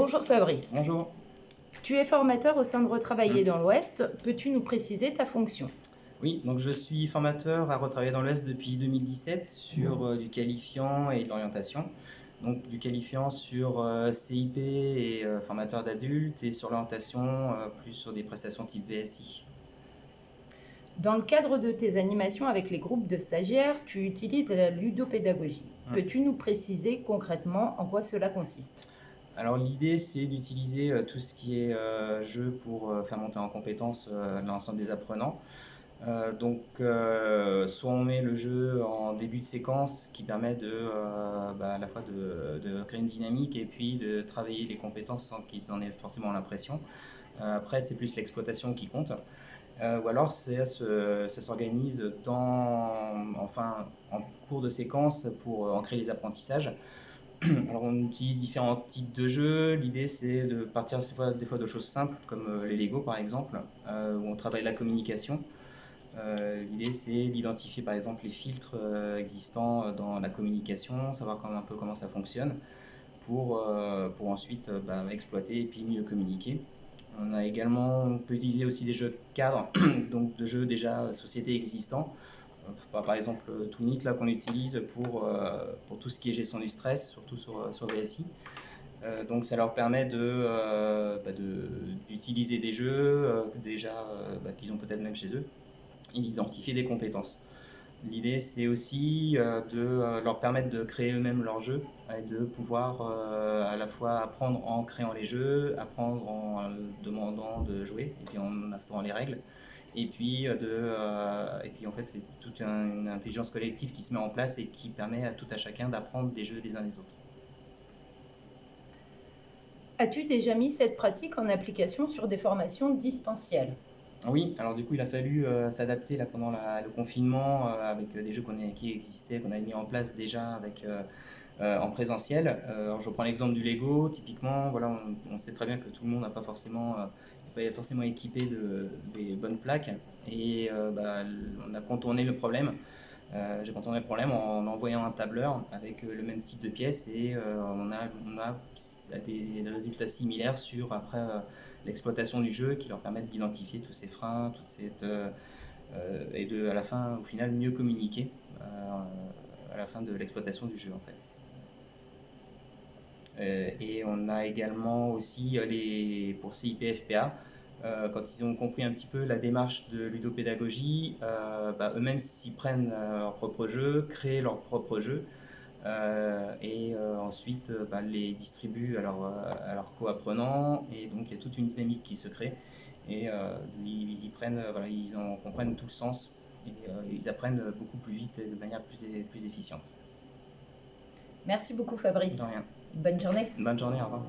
Bonjour Fabrice, Bonjour. tu es formateur au sein de Retravailler dans l'Ouest. Peux-tu nous préciser ta fonction? Oui, donc je suis formateur à Retravailler dans l'Ouest depuis 2017 sur du qualifiant et de l'orientation. Donc du qualifiant sur CIP et formateur d'adultes et sur l'orientation plus sur des prestations type VSI. Dans le cadre de tes animations avec les groupes de stagiaires, tu utilises la ludopédagogie. Peux-tu nous préciser concrètement en quoi cela consiste? Alors l'idée c'est d'utiliser tout ce qui est jeu pour faire monter en compétence l'ensemble des apprenants. Soit on met le jeu en début de séquence qui permet à la fois de créer une dynamique et puis de travailler les compétences sans qu'ils en aient forcément l'impression. Après c'est plus l'exploitation qui compte. Ou alors ça s'organise en cours de séquence pour en créer les apprentissages. Alors on utilise différents types de jeux. L'idée c'est de partir des fois de choses simples comme les Lego par exemple, où on travaille la communication. L'idée c'est d'identifier par exemple les filtres existants dans la communication, savoir un peu comment ça fonctionne pour ensuite exploiter et puis mieux communiquer. On peut utiliser aussi des jeux de cadre, donc de jeux déjà société existants. Par exemple Twinit là qu'on utilise pour tout ce qui est gestion du stress, surtout sur VSI. Donc ça leur permet d'utiliser des jeux qu'ils ont peut-être même chez eux et d'identifier des compétences. L'idée c'est aussi de leur permettre de créer eux-mêmes leurs jeux et de pouvoir à la fois apprendre en créant les jeux, apprendre en demandant de jouer et puis en instaurant les règles. Et puis en fait c'est toute une intelligence collective qui se met en place et qui permet à tout à chacun d'apprendre des jeux des uns des autres. As-tu déjà mis cette pratique en application sur des formations distancielles? Oui, alors du coup il a fallu s'adapter là pendant le confinement avec des jeux qui existaient, qu'on avait mis en place déjà en présentiel. Alors je reprends l'exemple du Lego, typiquement, voilà, on sait très bien que tout le monde n'a pas forcément équipé des bonnes plaques et on a contourné le problème. J'ai contourné le problème en envoyant un tableur avec le même type de pièces et on a des résultats similaires sur après l'exploitation du jeu qui leur permettent d'identifier tous ces freins, et à la fin, au final, mieux communiquer à la fin de l'exploitation du jeu en fait. Et on a également aussi pour CIP-FPA, quand ils ont compris un petit peu la démarche de ludopédagogie, eux-mêmes s'y prennent leur propre jeu, créent leur propre jeu, ensuite les distribuent à leurs co-apprenants, et donc il y a toute une dynamique qui se crée, et ils y prennent, ils en comprennent tout le sens, et ils apprennent beaucoup plus vite et de manière plus efficiente. Merci beaucoup Fabrice. De rien. Bonne journée. Bonne journée, au revoir.